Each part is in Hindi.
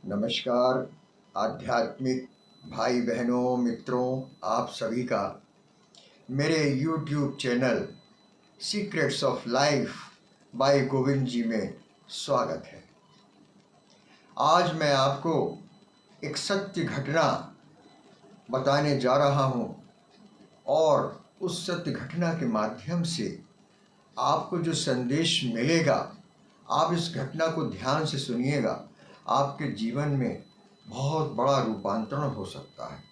नमस्कार आध्यात्मिक भाई बहनों मित्रों, आप सभी का मेरे YouTube channel secrets of life by Govind ji में स्वागत है। आज मैं आपको एक सत्य घटना बताने जा रहा हूँ और उस सत्य घटना के माध्यम से आपको जो संदेश मिलेगा, आप इस घटना को ध्यान से सुनिएगा, आपके जीवन में बहुत बड़ा रूपांतरण हो सकता है।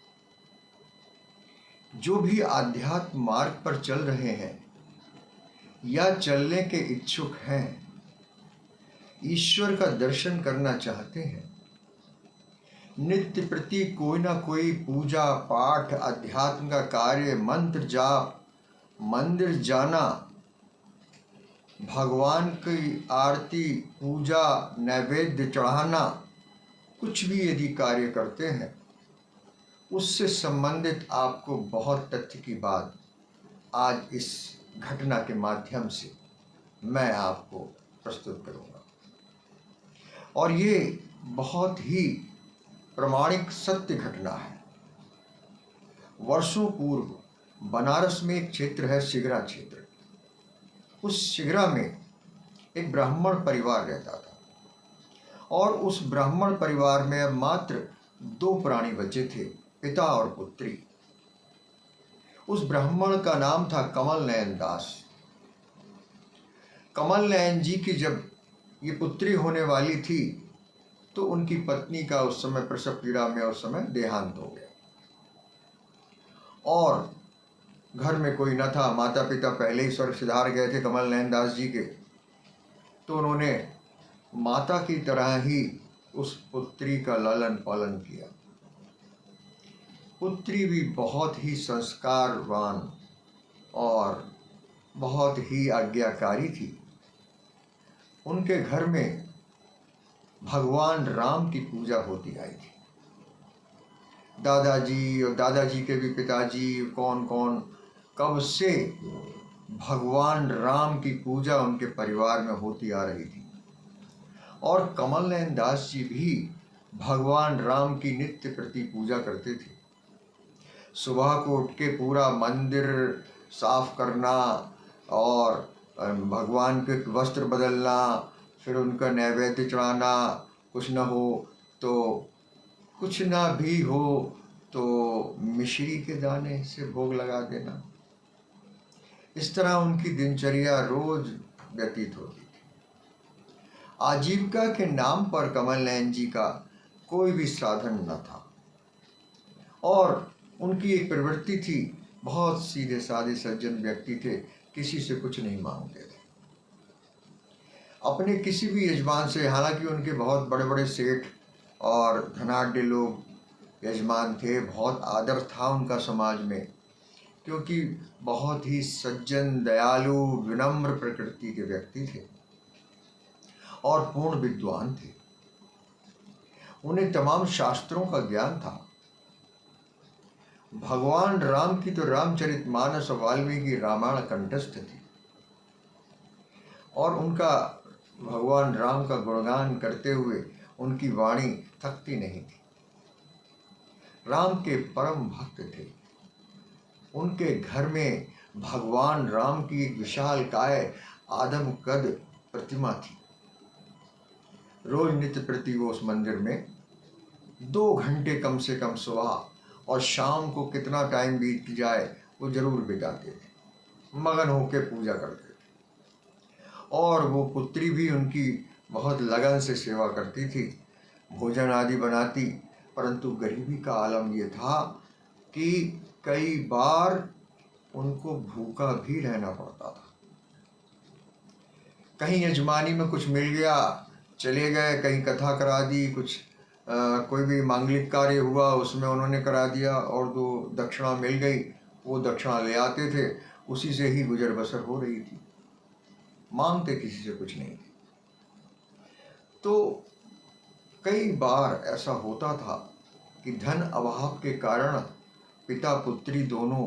जो भी आध्यात्म मार्ग पर चल रहे हैं या चलने के इच्छुक हैं, ईश्वर का दर्शन करना चाहते हैं, नित्य प्रति कोई ना कोई पूजा पाठ, अध्यात्म का कार्य, मंत्र जाप, मंदिर जाना, भगवान की आरती, पूजा, नैवेद्य चढ़ाना, कुछ भी यदि कार्य करते हैं, उससे संबंधित आपको बहुत तथ्य की बात आज इस घटना के माध्यम से मैं आपको प्रस्तुत करूंगा। और ये बहुत ही प्रामाणिक सत्य घटना है। वर्षों पूर्व बनारस में एक क्षेत्र है, शिगरा क्षेत्र। उस शिगरा में एक ब्राह्मण परिवार रहता था और उस ब्राह्मण परिवार में अब मात्र 2 प्राणी बचे थे, पिता और पुत्री। उस ब्राह्मण का नाम था कमल नयन दास। कमल नयन जी की जब ये पुत्री होने वाली थी तो उनकी पत्नी का उस समय प्रसव पीड़ा में उस समय देहांत हो गया और घर में कोई न था। माता पिता पहले ही स्वर्ग सिधार गए थे कमल नयन दास जी के, तो उन्होंने माता की तरह ही उस पुत्री का लालन पालन किया। पुत्री भी बहुत ही संस्कारवान और बहुत ही आज्ञाकारी थी। उनके घर में भगवान राम की पूजा होती आई थी। दादाजी और दादाजी के भी पिताजी कौन कौन कब से भगवान राम की पूजा उनके परिवार में होती आ रही थी और कमल नयन दास जी भी भगवान राम की नित्य प्रति पूजा करते थे। सुबह को उठ के पूरा मंदिर साफ करना और भगवान के वस्त्र बदलना, फिर उनका नैवेद्य चढ़ाना, कुछ न हो तो कुछ ना भी हो तो मिश्री के दाने से भोग लगा देना। इस तरह उनकी दिनचर्या रोज व्यतीत होती थी। आजीविका के नाम पर कमल नयन जी का कोई भी साधन न था और उनकी एक प्रवृत्ति थी, बहुत सीधे साधे सज्जन व्यक्ति थे, किसी से कुछ नहीं मांगते थे। अपने किसी भी यजमान से, हालांकि उनके बहुत बड़े बड़े सेठ और धनाढ्य लोग यजमान थे, बहुत आदर था उनका समाज में, क्योंकि बहुत ही सज्जन, दयालु, विनम्र प्रकृति के व्यक्ति थे और पूर्ण विद्वान थे। उन्हें तमाम शास्त्रों का ज्ञान था। भगवान राम की तो रामचरितमानस और वाल्मीकि रामायण कंठस्थ थी और उनका भगवान राम का गुणगान करते हुए उनकी वाणी थकती नहीं थी। राम के परम भक्त थे। उनके घर में भगवान राम की एक विशाल काय आदम कद प्रतिमा थी। रोज नित्य प्रति वो उस मंदिर में 2 घंटे कम से कम सुबह और शाम को कितना टाइम बीत जाए वो जरूर बिताते थे, मगन होकर पूजा करते थे। और वो पुत्री भी उनकी बहुत लगन से सेवा करती थी, भोजन आदि बनाती, परंतु गरीबी का आलम ये था कि कई बार उनको भूखा भी रहना पड़ता था। कहीं यजमानी में कुछ मिल गया चले गए, कहीं कथा करा दी, कुछ कोई भी मांगलिक कार्य हुआ उसमें उन्होंने करा दिया और जो दक्षिणा मिल गई वो दक्षिणा ले आते थे, उसी से ही गुजर बसर हो रही थी, मांगते किसी से कुछ नहीं थे। तो कई बार ऐसा होता था कि धन अभाव के कारण पिता पुत्री दोनों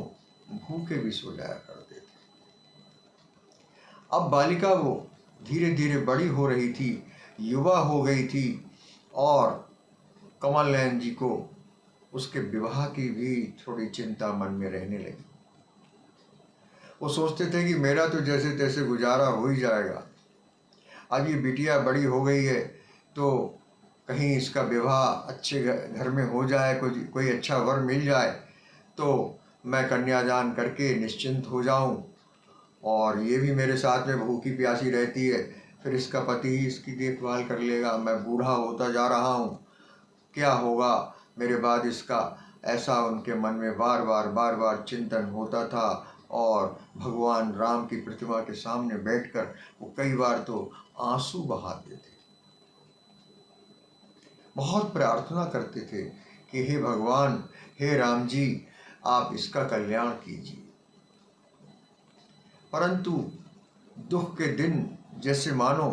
भूखे भी सो जाया करते थे। अब बालिका वो धीरे धीरे बड़ी हो रही थी, युवा हो गई थी और कमल नयन जी को उसके विवाह की भी थोड़ी चिंता मन में रहने लगी। वो सोचते थे कि मेरा तो जैसे तैसे गुजारा हो ही जाएगा, अब ये बिटिया बड़ी हो गई है तो कहीं इसका विवाह अच्छे घर में हो जाए, कोई अच्छा वर मिल जाए तो मैं कन्यादान करके निश्चिंत हो जाऊं, और ये भी मेरे साथ में भूखी प्यासी रहती है, फिर इसका पति ही इसकी देखभाल कर लेगा। मैं बूढ़ा होता जा रहा हूँ, क्या होगा मेरे बाद इसका, ऐसा उनके मन में बार बार चिंतन होता था। और भगवान राम की प्रतिमा के सामने बैठकर वो कई बार तो आंसू बहाते थे, बहुत प्रार्थना करते थे कि हे भगवान, हे राम जी, आप इसका कल्याण कीजिए। परंतु दुख के दिन जैसे मानो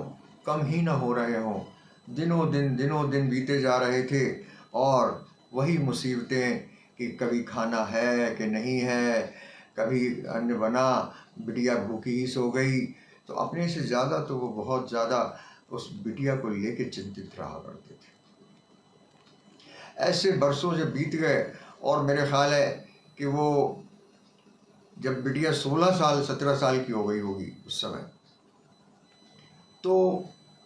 कम ही न हो रहे हों, दिनों दिन बीते जा रहे थे, और वही मुसीबतें कि कभी खाना है कि नहीं है, कभी अन्न बना, बिटिया भूखी ही सो गई। तो अपने से ज़्यादा तो वो बहुत ज़्यादा उस बिटिया को लेके चिंतित रहा करते थे। ऐसे बरसों जब बीत गए, और मेरे ख्याल है कि वो जब बिटिया 17 साल की हो गई होगी उस समय, तो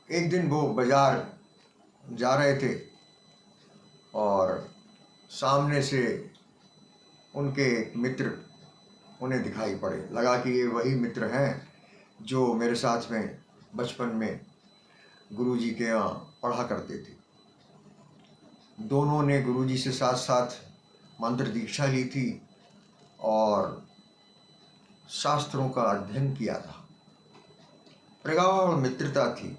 एक दिन वो बाजार जा रहे थे और सामने से उनके एक मित्र उन्हें दिखाई पड़े। लगा कि ये वही मित्र हैं जो मेरे साथ में बचपन में गुरुजी के यहाँ पढ़ा करते थे। दोनों ने गुरुजी से साथ साथ मंत्र दीक्षा ली थी और शास्त्रों का अध्ययन किया था। प्रगाढ़ मित्रता थी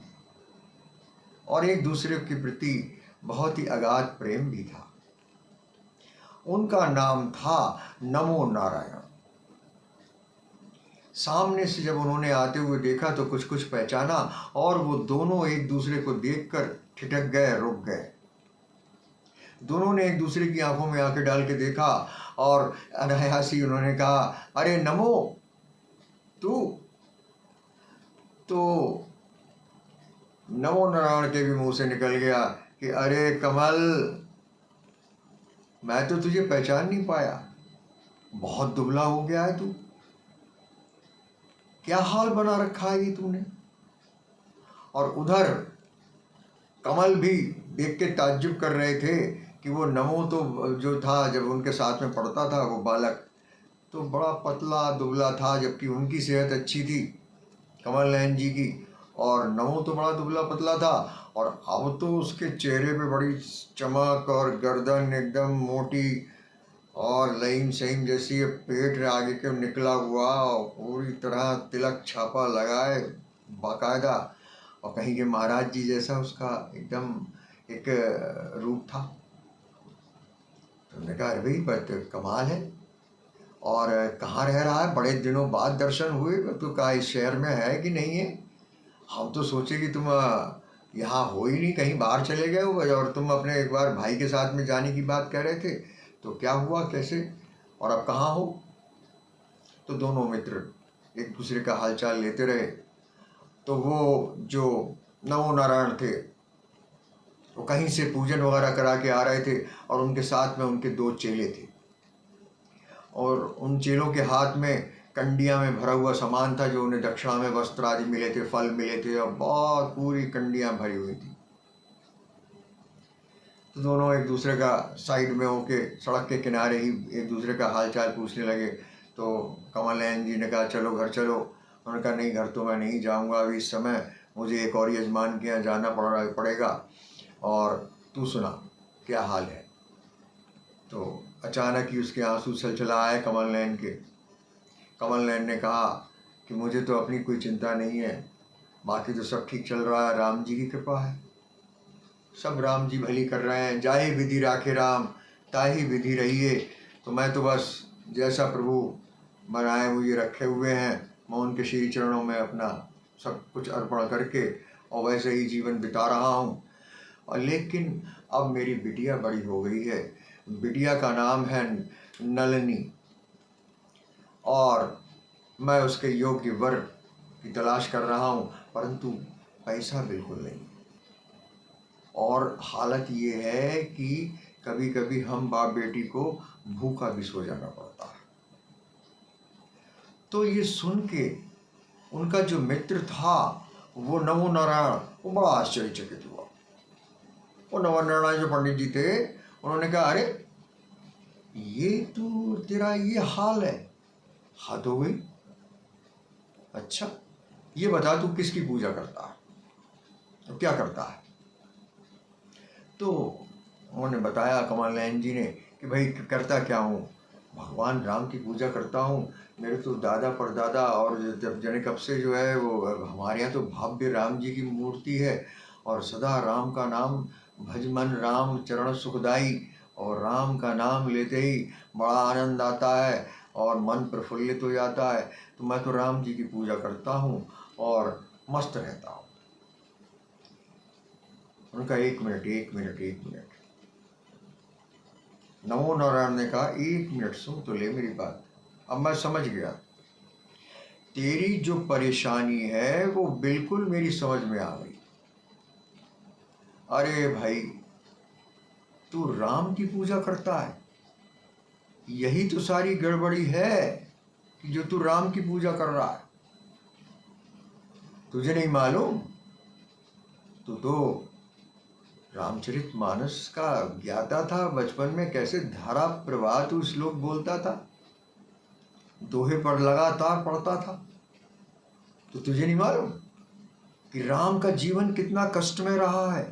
और एक दूसरे के प्रति बहुत ही अगाध प्रेम भी था। उनका नाम था नमो नारायण। सामने से जब उन्होंने आते हुए देखा तो कुछ कुछ पहचाना, और वो दोनों एक दूसरे को देखकर ठिठक गए, रुक गए। दोनों ने एक दूसरे की आंखों में आंखें डाल के देखा और अनायासी उन्होंने कहा, अरे नमो, तू? तो नमो नारायण के भी मुंह से निकल गया कि अरे कमल, मैं तो तुझे पहचान नहीं पाया, बहुत दुबला हो गया है तू, क्या हाल बना रखा है ये तूने। और उधर कमल भी देख के ताज्जुब कर रहे थे कि वो नमो तो जो था, जब उनके साथ में पढ़ता था वो बालक, तो बड़ा पतला दुबला था, जबकि उनकी सेहत अच्छी थी कमल नयन जी की, और नमो तो बड़ा दुबला पतला था। और अब तो उसके चेहरे पे बड़ी चमक, और गर्दन एकदम मोटी और लहीम सहीम जैसी, पेट आगे के निकला हुआ और पूरी तरह तिलक छापा लगाए बाकायदा, और कहीं के महाराज जी जैसा उसका एकदम एक रूप था। तो हमने कहा, अरे भाई बात कमाल है, और कहाँ रह रहा है, बड़े दिनों बाद दर्शन हुए, तो कहा इस शहर में है कि नहीं है, हम तो सोचे कि तुम यहाँ हो ही नहीं, कहीं बाहर चले गए हो, और तुम अपने एक बार भाई के साथ में जाने की बात कह रहे थे, तो क्या हुआ, कैसे, और अब कहाँ हो। तो दोनों मित्र एक दूसरे का हालचाल लेते रहे। तो वो जो नमो नारायण थे वो कहीं से पूजन वगैरह करा के आ रहे थे, और उनके साथ में उनके 2 चेले थे, और उन चेलों के हाथ में कंडिया में भरा हुआ सामान था, जो उन्हें दक्षिणा में वस्त्र आदि मिले थे, फल मिले थे, और बहुत पूरी कंडियां भरी हुई थी। तो दोनों एक दूसरे का साइड में होके सड़क के किनारे ही एक दूसरे का हालचाल पूछने लगे। तो कमल नयन जी ने कहा, चलो घर चलो। उन्होंने कहा, नहीं घर तो मैं नहीं जाऊंगा अभी, इस समय मुझे एक और यजमान के यहाँ जाना पड़ेगा, और तू सुना क्या हाल है। तो अचानक ही उसके आंसू छलछला आए कमल नयन के। कमल नयन ने कहा कि मुझे तो अपनी कोई चिंता नहीं है, बाकी तो सब ठीक चल रहा है, राम जी की कृपा है, सब राम जी भली कर रहे हैं, जाहि विधि राखे राम ताहि विधि रहिए। तो मैं तो बस जैसा प्रभु बनाए हुए रखे हुए हैं, मैं उनके श्री चरणों में अपना सब कुछ अर्पण करके और वैसे ही जीवन बिता रहा हूँ। और लेकिन अब मेरी बिटिया बड़ी हो गई है, बिटिया का नाम है नलिनी, और मैं उसके योग्य वर की तलाश कर रहा हूँ, परंतु पैसा बिल्कुल नहीं। और हालत ये है कि कभी कभी हम बाप बेटी को भूखा भी सो जाना पड़ता है। तो ये सुन के उनका जो मित्र था वो नमो नारायण, वो बड़ा आश्चर्यचकित हुआ। वो नवनारायण जो पंडित जी थे उन्होंने कहा, अरे ये तो तेरा ये हाल है, हद हो गई। अच्छा ये बता तू किसकी पूजा करता है, तो क्या करता है? तो उन्होंने बताया कमल नयन जी ने कि भाई करता क्या हूँ, भगवान राम की पूजा करता हूँ। मेरे तो दादा परदादा और जब जने कब से जो है वो हमारे यहाँ तो भव्य राम जी की मूर्ति है, और सदा राम का नाम भज मन राम चरण सुखदाई, और राम का नाम लेते ही बड़ा आनंद आता है और मन प्रफुल्लित हो जाता है। तो मैं तो राम जी की पूजा करता हूँ और मस्त रहता हूँ। उनका एक मिनट। नमो नारायण ने कहा, एक मिनट सुन तो ले मेरी बात, अब मैं समझ गया। तेरी जो परेशानी है वो बिल्कुल मेरी समझ में आ गई। अरे भाई तू राम की पूजा करता है, यही तो सारी गड़बड़ी है कि जो तू राम की पूजा कर रहा है। तुझे नहीं मालूम, तू तो रामचरितमानस का ज्ञाता था। बचपन में कैसे धारा प्रवाह तू श्लोक बोलता था, दोहे पर लगातार पढ़ता था। तो तुझे नहीं मालूम कि राम का जीवन कितना कष्ट में रहा है।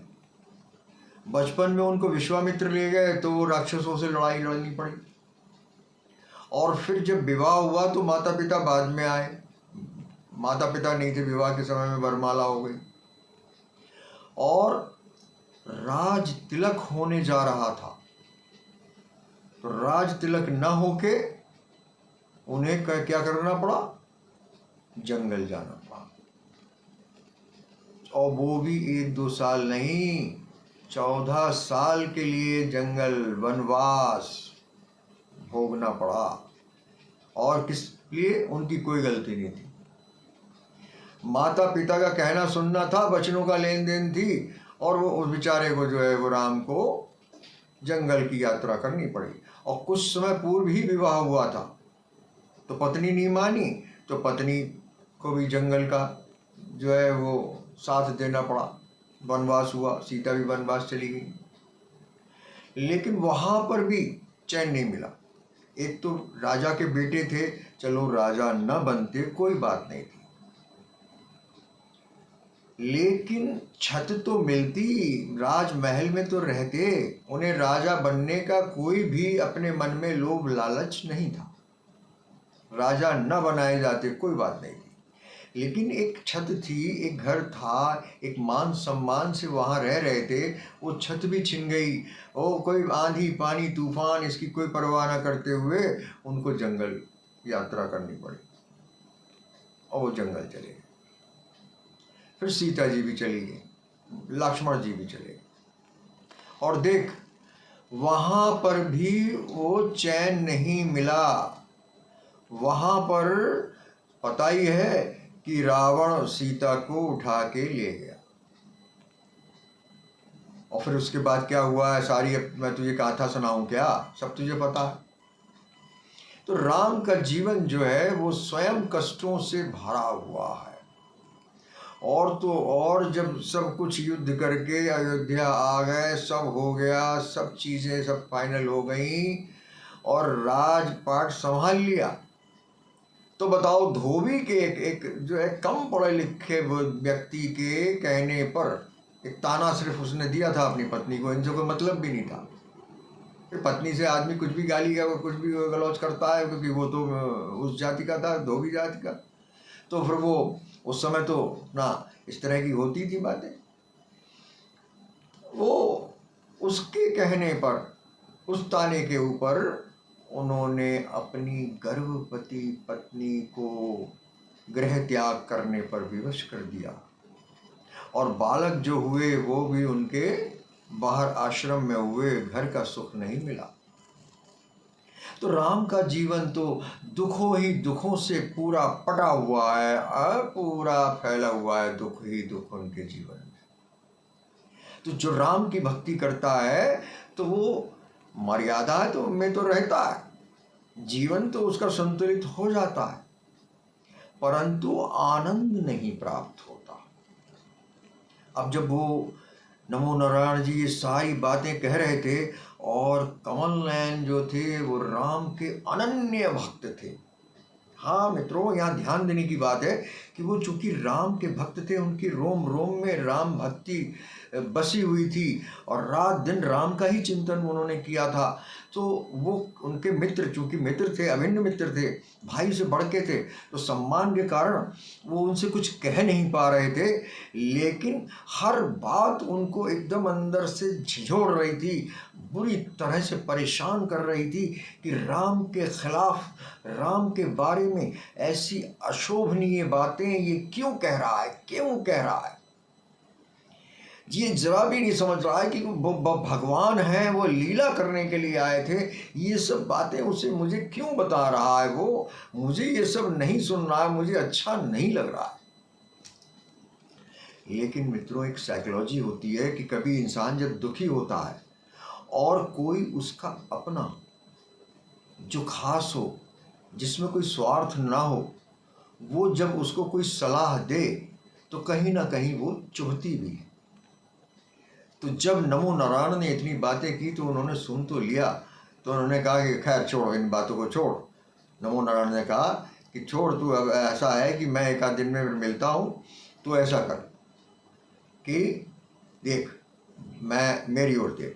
बचपन में उनको विश्वामित्र ले गए तो वो राक्षसों से लड़ाई लड़नी पड़ी, और फिर जब विवाह हुआ तो माता पिता बाद में आए। माता पिता नहीं थे विवाह के समय में, वरमाला हो गई, और राज तिलक होने जा रहा था। तो राज तिलक न होके उन्हें क्या करना पड़ा, जंगल जाना पड़ा। और वो भी 1-2 साल नहीं, 14 साल के लिए जंगल वनवास भोगना पड़ा। और किस लिए? उनकी कोई गलती नहीं थी, माता पिता का कहना सुनना था, बचनों का लेन देन थी, और वो उस बेचारे को जो है वो राम को जंगल की यात्रा करनी पड़ी। और कुछ समय पूर्व ही विवाह हुआ था, तो पत्नी नहीं मानी, तो पत्नी को भी जंगल का जो है वो साथ देना पड़ा। वनवास हुआ, सीता भी वनवास चली गई, लेकिन वहाँ पर भी चैन नहीं मिला। एक तो राजा के बेटे थे, चलो राजा न बनते कोई बात नहीं थी, लेकिन छत तो मिलती, राजमहल में तो रहते। उन्हें राजा बनने का कोई भी अपने मन में लोभ लालच नहीं था, राजा न बनाए जाते कोई बात नहीं थी, लेकिन एक छत थी, एक घर था, एक मान सम्मान से वहाँ रह रहे थे। वो छत भी छिन गई, ओ कोई आंधी पानी तूफान इसकी कोई परवाह न करते हुए उनको जंगल यात्रा करनी पड़ी, और वो जंगल चले गए। फिर सीता जी भी चली गई, लक्ष्मण जी भी चले गए, और देख वहाँ पर भी वो चैन नहीं मिला। वहाँ पर पता ही है कि रावण सीता को उठा के ले गया, और फिर उसके बाद क्या हुआ है सारी मैं तुझे गाथा सुनाऊं क्या, सब तुझे पता है। तो राम का जीवन जो है वो स्वयं कष्टों से भरा हुआ है। और तो और जब सब कुछ युद्ध करके अयोध्या आ गए, सब हो गया, सब चीज़ें सब फाइनल हो गई और राजपाट संभाल लिया, तो बताओ धोबी के एक जो है कम पढ़े लिखे व्यक्ति के कहने पर एक ताना सिर्फ उसने दिया था अपनी पत्नी को, इनसे कोई मतलब भी नहीं था। फिर पत्नी से आदमी कुछ भी गाली का कुछ भी गलौज करता है, क्योंकि वो तो उस जाति का था, धोबी जाति का। तो फिर वो उस समय तो ना इस तरह की होती थी बातें। वो उसके कहने पर, उस ताने के ऊपर उन्होंने अपनी गर्भवती पत्नी को गृह त्याग करने पर विवश कर दिया, और बालक जो हुए वो भी उनके बाहर आश्रम में हुए, घर का सुख नहीं मिला। तो राम का जीवन तो दुखों ही दुखों से पूरा पटा हुआ है, पूरा फैला हुआ है दुख ही दुख उनके जीवन में। तो जो राम की भक्ति करता है तो वो मर्यादा तो में तो रहता है, जीवन तो उसका संतुलित हो जाता है, परंतु आनंद नहीं प्राप्त होता। अब जब वो नमो नारायण जी ये सारी बातें कह रहे थे और कमल नयन जो थे वो राम के अनन्य भक्त थे। हाँ मित्रों, यहाँ ध्यान देने की बात है कि वो चूंकि राम के भक्त थे, उनकी रोम रोम में राम भक्ति बसी हुई थी और रात दिन राम का ही चिंतन उन्होंने किया था। तो वो उनके मित्र, चूंकि मित्र थे, अभिन्न मित्र थे, भाई से बढ़ के थे, तो सम्मान के कारण वो उनसे कुछ कह नहीं पा रहे थे, लेकिन हर बात उनको एकदम अंदर से झिझोड़ रही थी, बुरी तरह से परेशान कर रही थी कि राम के खिलाफ, राम के बारे में ऐसी अशोभनीय बातें ये क्यों कह रहा है, क्यों कह रहा है। ये जरा भी नहीं समझ रहा है कि वो भगवान हैं, वो लीला करने के लिए आए थे, ये सब बातें उसे मुझे क्यों बता रहा है, वो मुझे ये सब नहीं सुन रहा है, मुझे अच्छा नहीं लग रहा है। लेकिन मित्रों, एक साइकोलॉजी होती है कि कभी इंसान जब दुखी होता है और कोई उसका अपना जो खास हो, जिसमें कोई स्वार्थ ना हो, वो जब उसको कोई सलाह दे तो कहीं ना कहीं वो चुभती भी है। तो जब नमो नारायण ने इतनी बातें की तो उन्होंने सुन तो लिया, तो उन्होंने कहा कि खैर छोड़ो, इन बातों को छोड़। नमो नारायण ने कहा कि छोड़, तू अब ऐसा है कि मैं एक आध दिन में मिलता हूँ, तो ऐसा कर कि देख, मैं मेरी ओर देख,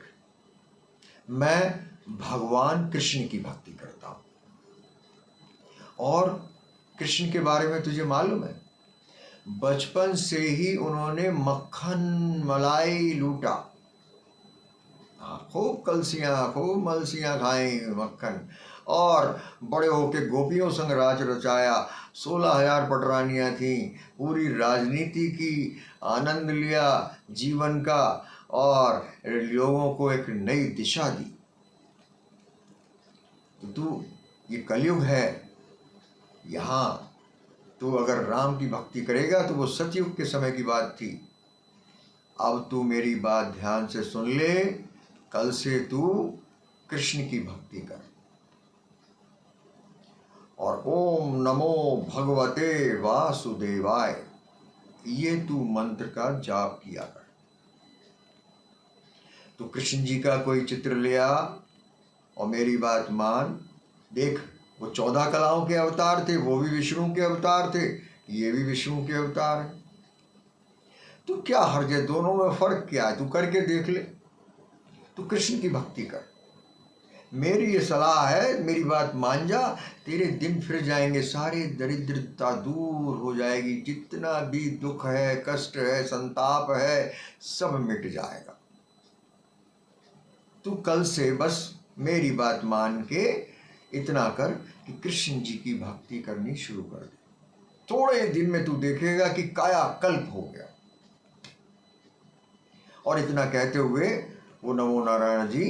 मैं भगवान कृष्ण की भक्ति करता हूँ और कृष्ण के बारे में तुझे मालूम है, बचपन से ही उन्होंने मक्खन मलाई लूटा, खूब कलसियाँ खूब मलसियाँ खाई मक्खन, और बड़े होके गोपियों संग राज रचाया, 16,000 पटरानियाँ थीं, पूरी राजनीति की आनंद लिया जीवन का और लोगों को एक नई दिशा दी। तो तू, ये कलयुग है, यहाँ तू अगर राम की भक्ति करेगा तो वो सतयुग के समय की बात थी। अब तू मेरी बात ध्यान से सुन ले, कल से तू कृष्ण की भक्ति कर और ओम नमो भगवते वासुदेवाय, ये तू मंत्र का जाप किया कर। तो कृष्ण जी का कोई चित्र लिया और मेरी बात मान, देख वो 14 कलाओं के अवतार थे, वो भी विष्णु के अवतार थे, ये भी विष्णु के अवतार हैं। तो क्या हर्ज है, दोनों में फर्क क्या है, तू करके देख ले। तू कृष्ण की भक्ति कर, मेरी ये सलाह है, मेरी बात मान जा, तेरे दिन फिर जाएंगे, सारे दरिद्रता दूर हो जाएगी, जितना भी दुख है, कष्ट है, संताप है, सब मिट जाएगा। तू कल से बस मेरी बात मान के इतना कर कि कृष्ण जी की भक्ति करनी शुरू कर दे, थोड़े दिन में तू देखेगा कि कायाकल्प हो गया। और इतना कहते हुए वो नमो नारायण जी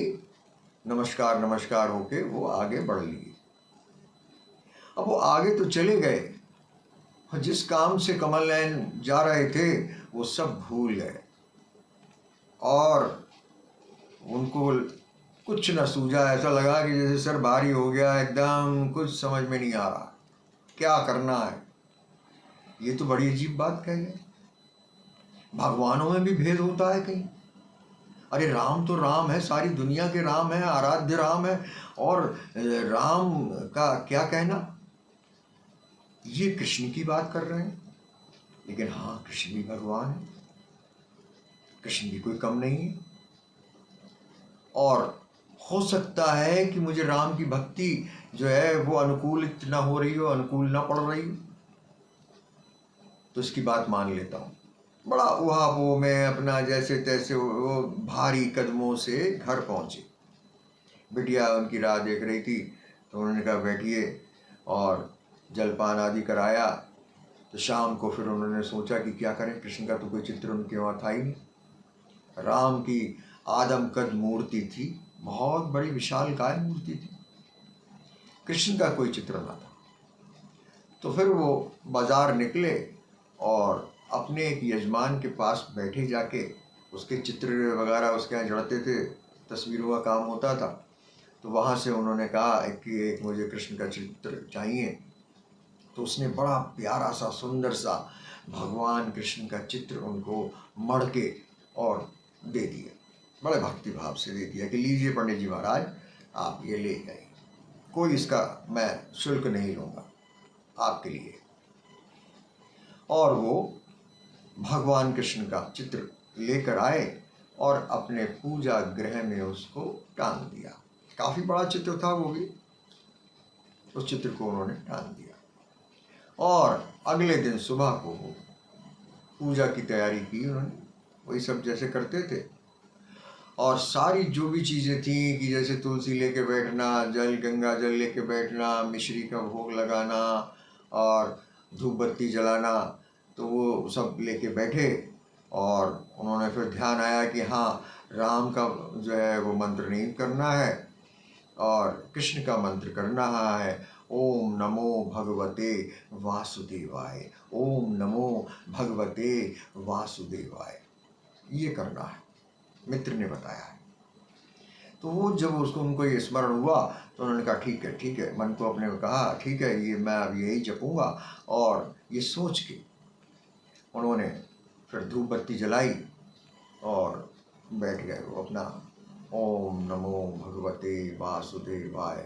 नमस्कार नमस्कार होके वो आगे बढ़ लिए। अब वो आगे तो चले गए और जिस काम से कमल नयन जा रहे थे वो सब भूल गए और उनको कुछ न सूझा, ऐसा लगा कि जैसे सर भारी हो गया, एकदम कुछ समझ में नहीं आ रहा क्या करना है। ये तो बड़ी अजीब बात कह गए, भगवानों में भी भेद होता है कहीं। अरे राम तो राम है, सारी दुनिया के राम है, आराध्य राम है, और राम का क्या कहना, ये कृष्ण की बात कर रहे हैं। लेकिन हाँ, कृष्ण भी भगवान है, कृष्ण भी कोई कम नहीं है। और हो सकता है कि मुझे राम की भक्ति जो है वो अनुकूलित ना हो रही हो, अनुकूल ना पड़ रही हो, तो इसकी बात मान लेता हूँ। बड़ा उहापोह में अपना जैसे तैसे वो भारी कदमों से घर पहुँचे। बिटिया उनकी राह देख रही थी, तो उन्होंने कहा बैठिए, और जलपान आदि कराया। तो शाम को फिर उन्होंने सोचा कि क्या करें, कृष्ण का तो कोई चित्र उनके वहाँ था ही नहीं। राम की आदमकद मूर्ति थी, बहुत बड़ी विशालकाय मूर्ति थी, कृष्ण का कोई चित्र ना था। तो फिर वो बाजार निकले और अपने एक यजमान के पास बैठे जाके उसके चित्र वगैरह उसके यहाँ जड़ते थे, तस्वीरों का काम होता था। तो वहाँ से उन्होंने कहा कि एक मुझे कृष्ण का चित्र चाहिए। तो उसने बड़ा प्यारा सा सुंदर सा भगवान कृष्ण का चित्र उनको मढ़ के और दे दिया, बड़े भक्ति भाव से दे दिया कि लीजिए पंडित जी महाराज, आप ये ले गए, कोई इसका मैं शुल्क नहीं लूँगा आपके लिए। और वो भगवान कृष्ण का चित्र लेकर आए और अपने पूजा गृह में उसको टांग दिया। काफ़ी बड़ा चित्र था वो भी, उस चित्र को उन्होंने टांग दिया। और अगले दिन सुबह को पूजा की तैयारी की उन्होंने, वही सब जैसे करते थे। और सारी जो भी चीज़ें थी कि जैसे तुलसी लेके बैठना, जल गंगा जल लेके बैठना, मिश्री का भोग लगाना और धूप बत्ती जलाना, तो वो सब लेके बैठे। और उन्होंने फिर ध्यान आया कि हाँ, राम का जो है वो मंत्र नहीं करना है और कृष्ण का मंत्र करना है। ओम नमो भगवते वासुदेवाय, ओम नमो भगवते वासुदेवाय, ये करना है, मित्र ने बताया है। तो वो जब उसको उनको ये स्मरण हुआ तो उन्होंने कहा ठीक है ठीक है, मन को अपने को कहा ठीक है, ये मैं अब यही जपूँगा। और ये सोच के उन्होंने फिर धूप बत्ती जलाई और बैठ गए वो अपना ओम नमो भगवते वासुदेवाय,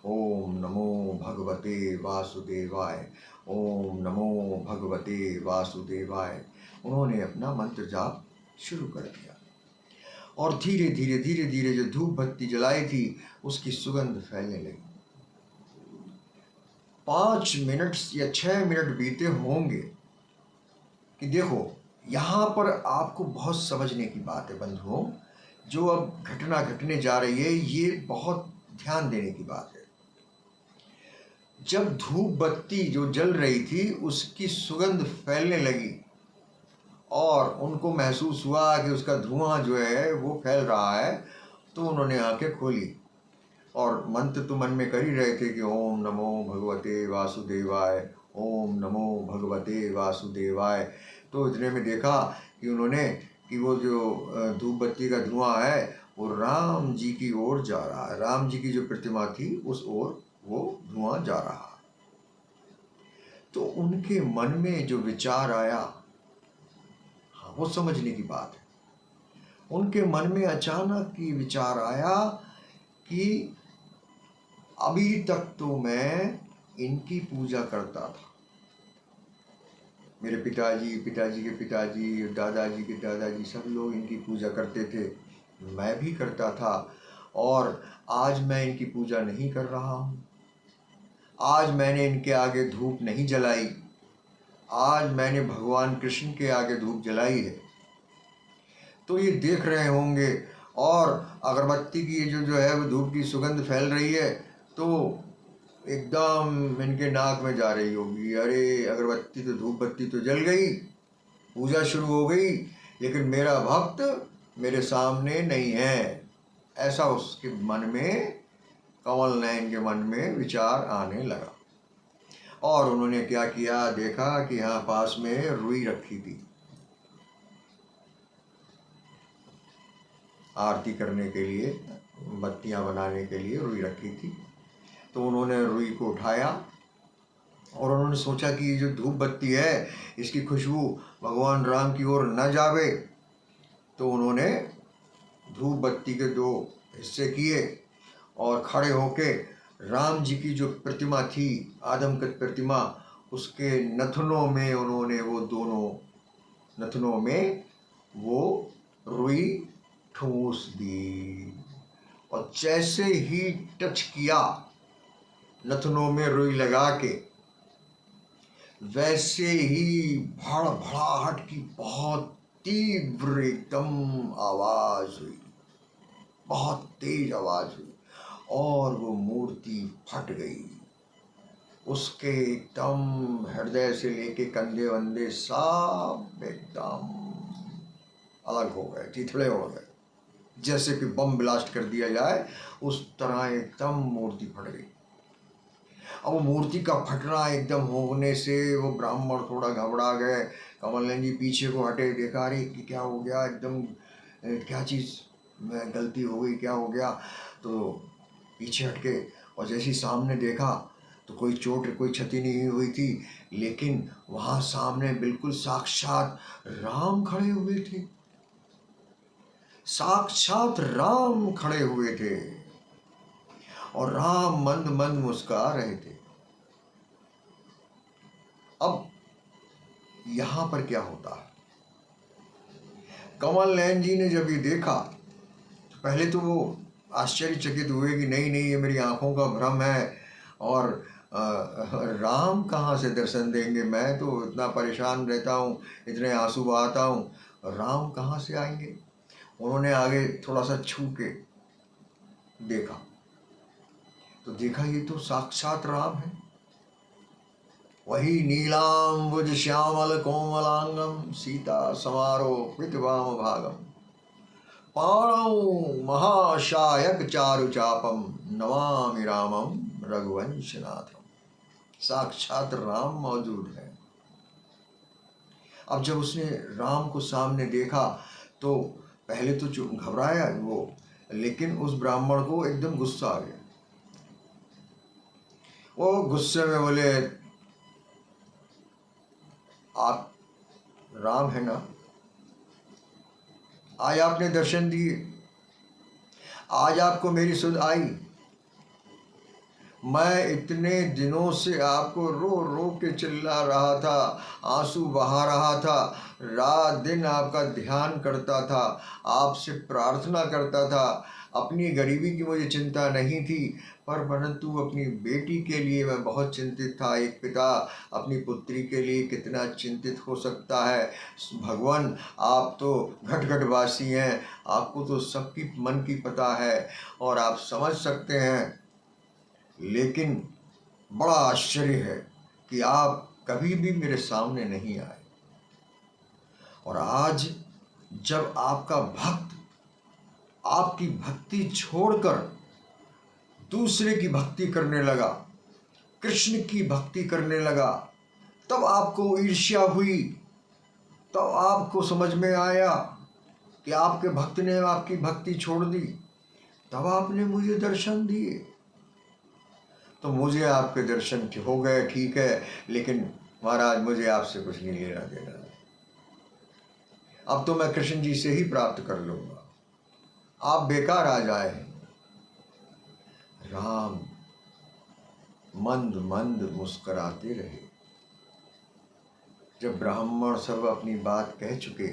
ओम नमो भगवते वासुदेवाय, ओम नमो भगवते वासुदेवाय। उन्होंने अपना मंत्र जाप शुरू कर दिया। और धीरे धीरे धीरे धीरे जो धूप बत्ती जलाई थी उसकी सुगंध फैलने लगी। 5 मिनट या 6 मिनट बीते होंगे कि देखो, यहाँ पर आपको बहुत समझने की बात है बंधुओं, जो अब घटना घटने जा रही है ये बहुत ध्यान देने की बात है। जब धूप बत्ती जो जल रही थी उसकी सुगंध फैलने लगी और उनको महसूस हुआ कि उसका धुआं जो है वो फैल रहा है, तो उन्होंने आंखें खोली और मंत्र तो मन में कर ही रहे थे कि ओम नमो भगवते वासुदेवाय, ओम नमो भगवते वासुदेवाय। तो इतने में देखा कि उन्होंने कि वो जो धूप बत्ती का धुआं है वो राम जी की ओर जा रहा है, राम जी की जो प्रतिमा थी उस ओर वो धुआं जा रहा। तो उनके मन में जो विचार आया, हाँ वो समझने की बात है, उनके मन में अचानक ये विचार आया कि अभी तक तो मैं इनकी पूजा करता था, मेरे पिताजी, पिताजी के पिताजी, दादाजी के दादाजी, सब लोग इनकी पूजा करते थे, मैं भी करता था। और आज मैं इनकी पूजा नहीं कर रहा हूँ, आज मैंने इनके आगे धूप नहीं जलाई, आज मैंने भगवान कृष्ण के आगे धूप जलाई है। तो ये देख रहे होंगे और अगरबत्ती की जो है वो धूप की सुगंध फैल रही है, तो एकदम इनके नाक में जा रही होगी, अरे अगरबत्ती तो धूप बत्ती तो जल गई, पूजा शुरू हो गई, लेकिन मेरा भक्त मेरे सामने नहीं है। ऐसा उसके मन में, कमल नयन के मन में विचार आने लगा। और उन्होंने क्या किया, देखा कि यहाँ पास में रुई रखी थी, आरती करने के लिए, बत्तियां बनाने के लिए रुई रखी थी। तो उन्होंने रुई को उठाया और उन्होंने सोचा कि ये जो धूप बत्ती है इसकी खुशबू भगवान राम की ओर न जावे। तो उन्होंने धूप बत्ती के 2 हिस्से किए और खड़े होके राम जी की जो प्रतिमा थी, आदमकद प्रतिमा, उसके नथनों में उन्होंने वो दोनों नथनों में वो रुई ठूस दी। और जैसे ही टच किया नथनों में रुई लगा के, वैसे ही भड़भड़ाहट की बहुत तीव्र एकदम आवाज हुई, बहुत तेज आवाज हुई और वो मूर्ति फट गई। उसके एकदम हृदय से लेके कंधे वंधे सब एकदम अलग हो गए, चिथड़े उड़ गए, जैसे कि बम ब्लास्ट कर दिया जाए उस तरह एकदम मूर्ति फट गई। अब वो मूर्ति का फटना एकदम होने से वो ब्राह्मण थोड़ा घबरा गए, कमल नयन जी पीछे को हटे, देखा अरे कि क्या हो गया, एकदम क्या चीज़ मैं गलती हो गई, क्या हो गया? तो पीछे हटके और जैसे ही सामने देखा तो कोई चोट कोई क्षति नहीं हुई थी, लेकिन वहाँ सामने बिल्कुल साक्षात राम खड़े हुए थे। साक्षात राम खड़े हुए थे और राम मंद मंद मुस्कुरा रहे थे। अब यहाँ पर क्या होता है, कमल नयन जी ने जब ये देखा तो पहले तो वो आश्चर्यचकित हुए कि नहीं नहीं, ये मेरी आंखों का भ्रम है, और राम कहाँ से दर्शन देंगे, मैं तो इतना परेशान रहता हूँ, इतने आंसू बहाता हूँ, राम कहाँ से आएंगे। उन्होंने आगे थोड़ा सा छू के देखा तो देखा ये तो साक्षात राम है, वही नीलांबुज श्यामल कोमलांगम सीता समारो कृतवाम भागम पाणौ महाशायक चारु चापम नमामि रामम रघुवंशनाथम। साक्षात राम मौजूद है। अब जब उसने राम को सामने देखा तो पहले तो घबराया वो, लेकिन उस ब्राह्मण को एकदम गुस्सा आ गया। वो गुस्से में बोले, आप राम है ना, आज आपने दर्शन दिए, आज आपको मेरी सुध आई, मैं इतने दिनों से आपको रो रो के चिल्ला रहा था, आंसू बहा रहा था, रात दिन आपका ध्यान करता था, आपसे प्रार्थना करता था, अपनी गरीबी की मुझे चिंता नहीं थी, परंतु अपनी बेटी के लिए मैं बहुत चिंतित था। एक पिता अपनी पुत्री के लिए कितना चिंतित हो सकता है। भगवान, आप तो घट घट वासी हैं, आपको तो सबकी मन की पता है और आप समझ सकते हैं, लेकिन बड़ा आश्चर्य है कि आप कभी भी मेरे सामने नहीं आए, और आज जब आपका भक्त आपकी भक्ति छोड़कर दूसरे की भक्ति करने लगा, कृष्ण की भक्ति करने लगा, तब आपको ईर्ष्या हुई, तब आपको समझ में आया कि आपके भक्त ने आपकी भक्ति छोड़ दी, तब आपने मुझे दर्शन दिए। तो मुझे आपके दर्शन हो गए, ठीक है, लेकिन महाराज मुझे आपसे कुछ नहीं लेना देना, अब तो मैं कृष्ण जी से ही प्राप्त कर लूँगा, आप बेकार आ जाए। राम मंद मंद मुस्कराते रहे। जब ब्राह्मण सब अपनी बात कह चुके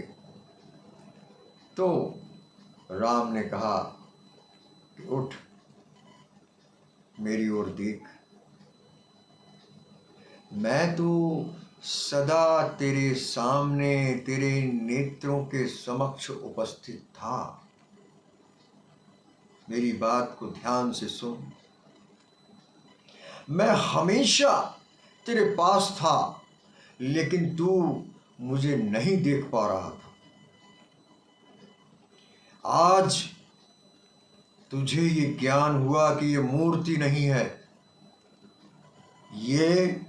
तो राम ने कहा कि उठ, मेरी ओर देख, मैं तो सदा तेरे सामने तेरे नेत्रों के समक्ष उपस्थित था, मेरी बात को ध्यान से सुन। मैं हमेशा तेरे पास था, लेकिन तू मुझे नहीं देख पा रहा था। आज तुझे ये ज्ञान हुआ कि ये मूर्ति नहीं है, ये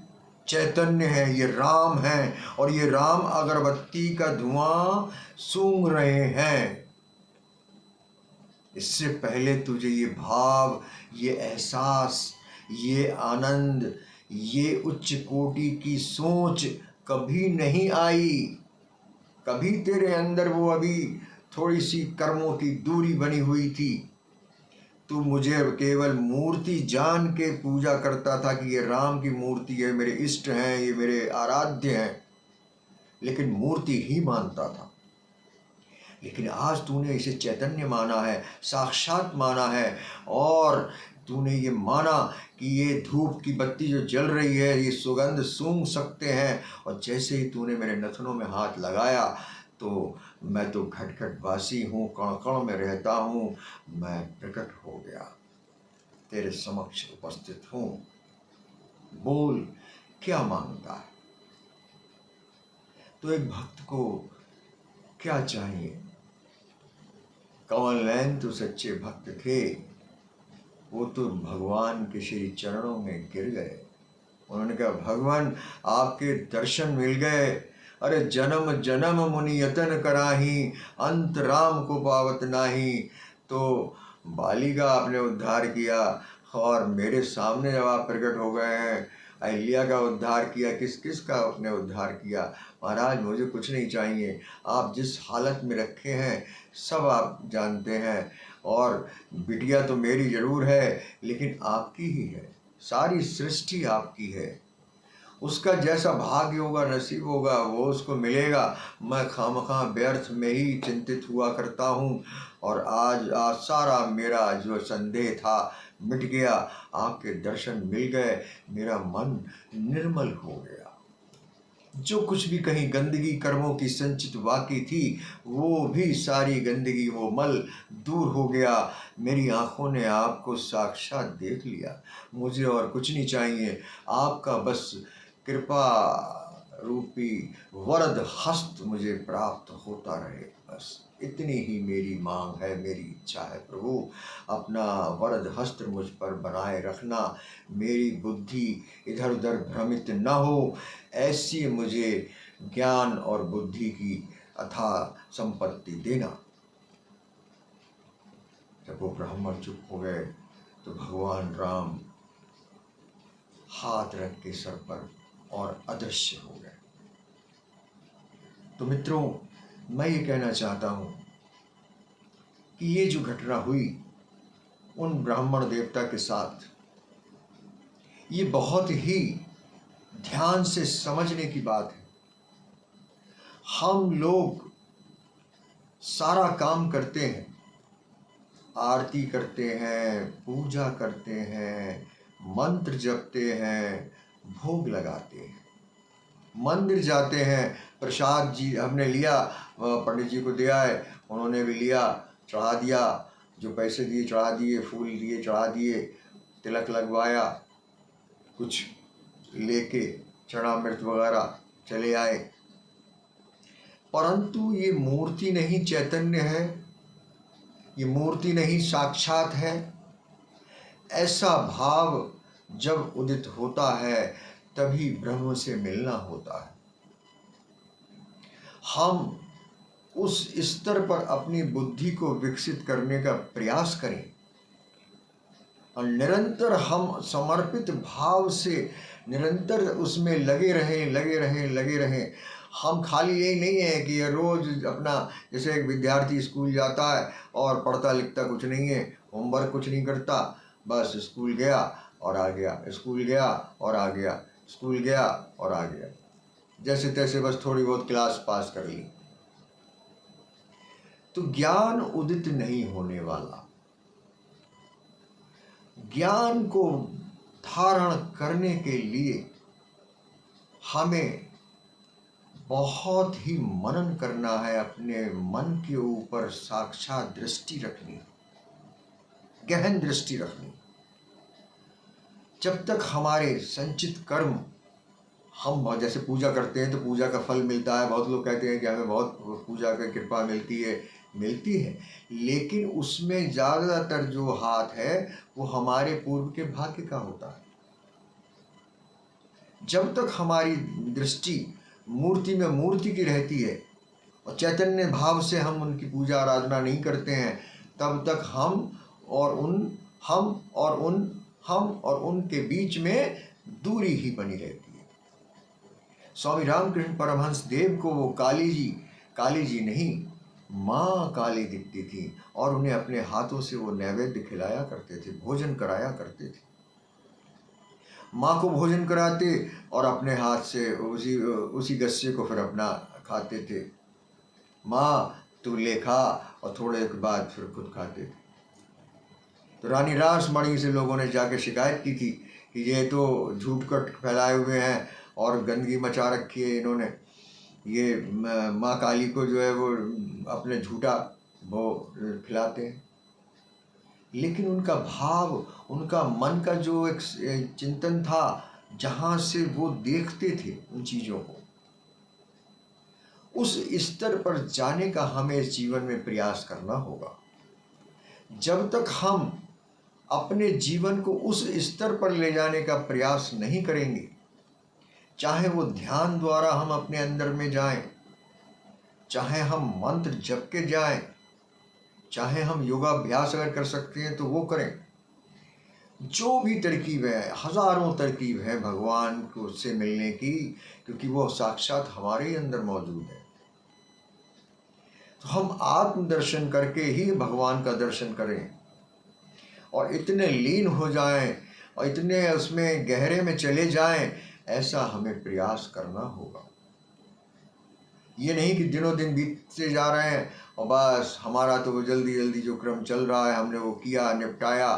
चैतन्य है, ये राम है, और ये राम अगरबत्ती का धुआं सूंघ रहे हैं। इससे पहले तुझे ये भाव, ये एहसास, ये आनंद, ये उच्च कोटि की सोच कभी नहीं आई। कभी तेरे अंदर वो अभी थोड़ी सी कर्मों की दूरी बनी हुई थी। तू मुझे केवल मूर्ति जान के पूजा करता था कि ये राम की मूर्ति है, मेरे इष्ट हैं, ये मेरे आराध्य हैं, लेकिन मूर्ति ही मानता था। लेकिन आज तूने इसे चैतन्य माना है, साक्षात माना है, और तूने ये माना कि ये धूप की बत्ती जो जल रही है, ये सुगंध सूंघ सकते हैं, और जैसे ही तूने मेरे नथनों में हाथ लगाया तो मैं तो घट घट वासी हूँ, कण कण में रहता हूँ, मैं प्रकट हो गया, तेरे समक्ष उपस्थित हूँ, बोल क्या मांगता है। तो एक भक्त को क्या चाहिए। कमल नयन तो सच्चे भक्त थे, वो तो भगवान के श्री चरणों में गिर गए। उन्होंने कहा, भगवान आपके दर्शन मिल गए, अरे जन्म जन्म मुनि यतन कराही, अंत राम को पावत नाही। तो बाली का आपने उद्धार किया और मेरे सामने जब आप प्रकट हो गए हैं, अहिल्या का उद्धार किया, किस किस का आपने उद्धार किया। महाराज मुझे कुछ नहीं चाहिए, आप जिस हालत में रखे हैं सब आप जानते हैं। और बिटिया तो मेरी जरूर है लेकिन आपकी ही है, सारी सृष्टि आपकी है। उसका जैसा भाग्य होगा, नसीब होगा, वो उसको मिलेगा। मैं खामखा व्यर्थ में ही चिंतित हुआ करता हूँ। और आज आज सारा मेरा जो संदेह था मिट गया, आपके दर्शन मिल गए, मेरा मन निर्मल हो गया। जो कुछ भी कहीं गंदगी कर्मों की संचित बाकी थी, वो भी सारी गंदगी, वो मल दूर हो गया। मेरी आंखों ने आपको साक्षात देख लिया। मुझे और कुछ नहीं चाहिए, आपका बस कृपा रूपी वरद हस्त मुझे प्राप्त होता रहे, बस इतनी ही मेरी मांग है, मेरी इच्छा है। प्रभु अपना वरद हस्त मुझ पर बनाए रखना, मेरी बुद्धि इधर उधर भ्रमित न हो, ऐसी मुझे ज्ञान और बुद्धि की अथाह संपत्ति देना। जब वो ब्राह्मण चुप हो गए तो भगवान राम हाथ रख के सर पर और अदृश्य हो गए। तो मित्रों, मैं ये कहना चाहता हूं कि ये जो घटना हुई उन ब्राह्मण देवता के साथ, ये बहुत ही ध्यान से समझने की बात है। हम लोग सारा काम करते हैं, आरती करते हैं, पूजा करते हैं, मंत्र जपते हैं, भोग लगाते हैं, मंदिर जाते हैं, प्रसाद जी हमने लिया, पंडित जी को दिया है, उन्होंने भी लिया, चढ़ा दिया, जो पैसे दिए चढ़ा दिए, फूल दिए चढ़ा दिए, तिलक लगवाया, कुछ लेके चना मिर्च वगैरह चले आए। परंतु ये मूर्ति नहीं चैतन्य है, ये मूर्ति नहीं साक्षात है। ऐसा भाव जब उदित होता है तभी ब्रह्म से मिलना होता है। हम उस स्तर पर अपनी बुद्धि को विकसित करने का प्रयास करें और निरंतर हम समर्पित भाव से निरंतर उसमें लगे रहें। हम खाली यही नहीं है कि ये रोज अपना, जैसे एक विद्यार्थी स्कूल जाता है और पढ़ता लिखता कुछ नहीं है, होमवर्क कुछ नहीं करता, बस स्कूल गया और आ गया, स्कूल गया और आ गया, स्कूल गया और आ गया, जैसे तैसे बस थोड़ी बहुत क्लास पास कर ली। तो ज्ञान उदित नहीं होने वाला। ज्ञान को धारण करने के लिए हमें बहुत ही मनन करना है, अपने मन के ऊपर साक्षात दृष्टि रखनी, गहन दृष्टि रखनी। जब तक हमारे संचित कर्म, हम जैसे पूजा करते हैं तो पूजा का फल मिलता है, बहुत लोग कहते हैं कि हमें बहुत पूजा की कृपा मिलती है, लेकिन उसमें ज़्यादातर जो हाथ है वो हमारे पूर्व के भाग्य का होता है। जब तक हमारी दृष्टि मूर्ति में मूर्ति की रहती है और चैतन्य भाव से हम उनकी पूजा आराधना नहीं करते हैं, तब तक हम और उनके बीच में दूरी ही बनी रहती है। स्वामी रामकृष्ण परमहंस देव को वो काली जी नहीं, माँ काली दिखती थी और उन्हें अपने हाथों से वो नैवेद्य खिलाया करते थे, भोजन कराया करते थे। माँ को भोजन कराते और अपने हाथ से उसी गस्से को फिर अपना खाते थे। माँ तू ले खा, और थोड़े के बाद फिर खुद खाते थे। तो रानी रासमणी से लोगों ने जाके शिकायत की थी कि ये तो झूठ कट फैलाए हुए हैं और गंदगी मचा रखी है इन्होंने, ये माँ काली को जो है वो अपने झूठा वो खिलाते हैं। लेकिन उनका भाव, उनका मन का जो एक चिंतन था, जहाँ से वो देखते थे उन चीज़ों को, उस स्तर पर जाने का हमें इस जीवन में प्रयास करना होगा। जब तक हम अपने जीवन को उस स्तर पर ले जाने का प्रयास नहीं करेंगे, चाहे वो ध्यान द्वारा हम अपने अंदर में जाएं, चाहे हम मंत्र जप के जाएं, चाहे हम योगाभ्यास अगर कर सकते हैं तो वो करें। जो भी तरकीब है, हजारों तरकीब है भगवान को से मिलने की, क्योंकि वो साक्षात हमारे ही अंदर मौजूद है। तो हम आत्मदर्शन करके ही भगवान का दर्शन करें और इतने लीन हो जाएं और इतने उसमें गहरे में चले जाएं, ऐसा हमें प्रयास करना होगा। ये नहीं कि दिनों दिन बीतते जा रहे हैं और बस हमारा तो वो जल्दी जल्दी जो क्रम चल रहा है हमने वो किया, निपटाया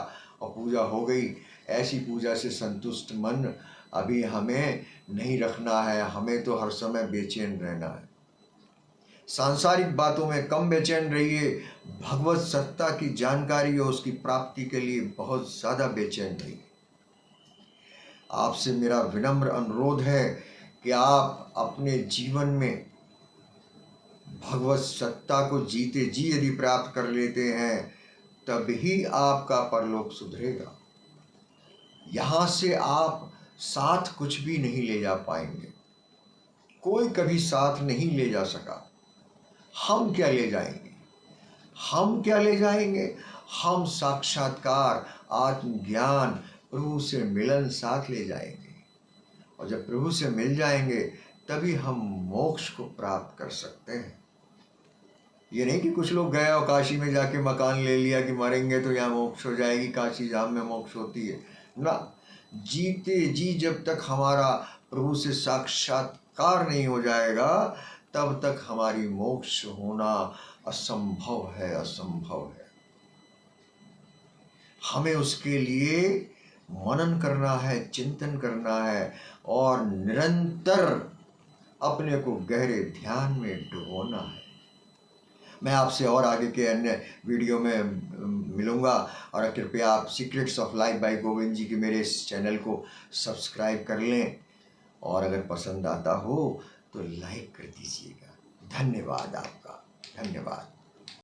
और पूजा हो गई। ऐसी पूजा से संतुष्ट मन अभी हमें नहीं रखना है। हमें तो हर समय बेचैन रहना है। सांसारिक बातों में कम बेचैन रहिए, भगवत सत्ता की जानकारी और उसकी प्राप्ति के लिए बहुत ज़्यादा बेचैन रहिए। आपसे मेरा विनम्र अनुरोध है कि आप अपने जीवन में भगवत सत्ता को जीते जी यदि प्राप्त कर लेते हैं, तभी आपका परलोक सुधरेगा। यहाँ से आप साथ कुछ भी नहीं ले जा पाएंगे। कोई कभी साथ नहीं ले जा सका। हम क्या ले जाएंगे? हम क्या ले जाएंगे? हम साक्षात्कार, आत्मज्ञान, प्रभु से मिलन साथ ले जाएंगे। और जब प्रभु से मिल जाएंगे तभी हम मोक्ष को प्राप्त कर सकते हैं। ये नहीं कि कुछ लोग गए और काशी में जाके मकान ले लिया कि मरेंगे तो यहाँ मोक्ष हो जाएगी, काशी धाम में मोक्ष होती है ना। जीते जी जब तक हमारा प्रभु से साक्षात्कार नहीं हो जाएगा, तब तक हमारी मोक्ष होना असंभव है, असंभव है। हमें उसके लिए मनन करना है, चिंतन करना है और निरंतर अपने को गहरे ध्यान में डुबोना है। मैं आपसे और आगे के अन्य वीडियो में मिलूँगा और कृपया आप secrets of life by Govind ji के मेरे इस चैनल को सब्सक्राइब कर लें और अगर पसंद आता हो तो लाइक कर दीजिएगा। धन्यवाद आपका, धन्यवाद।